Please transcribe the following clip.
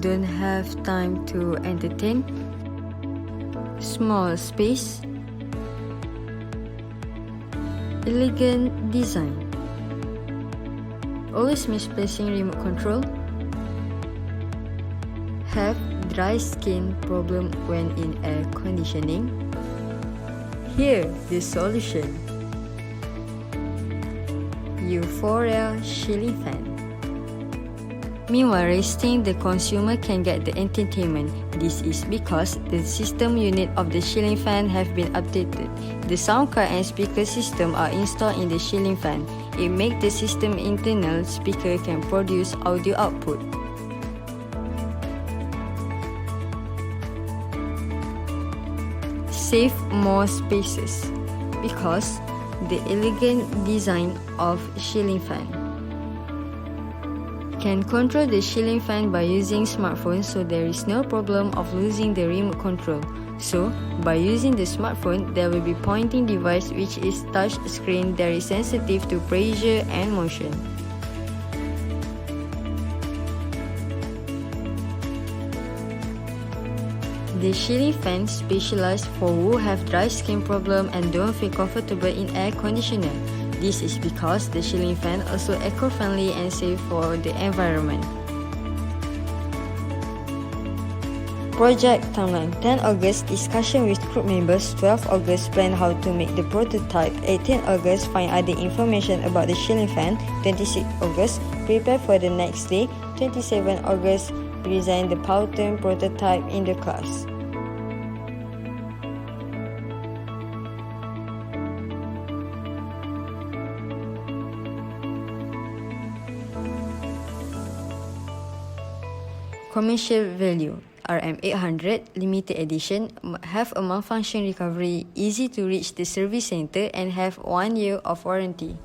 don't have time to entertain, small space, elegant design, always misplacing remote control, have dry skin problem when in air conditioning. Here, the solution. Euphoria Ceiling Fan. Meanwhile, resting, the consumer can get the entertainment. This is because the system unit of the ceiling fan have been updated. The sound card and speaker system are installed in the ceiling fan. It makes the system internal speaker can produce audio output. Save more spaces because the elegant design of ceiling fan. Can control the ceiling fan by using smartphone, so there is no problem of losing the remote control. So, by using the smartphone, there will be pointing device which is touch screen that is sensitive to pressure and motion. The ceiling fan specialized for who have dry skin problem and don't feel comfortable in air conditioner. This is because the ceiling fan also eco-friendly and safe for the environment. Project timeline: 10 August discussion with group members, 12 August plan how to make the prototype, 18 August find other information about the ceiling fan, 26 August prepare for the next day, 27 August present the pattern prototype in the class. Commercial value: RM800 limited edition, have a malfunction recovery, easy to reach the service center and have 1 year of warranty.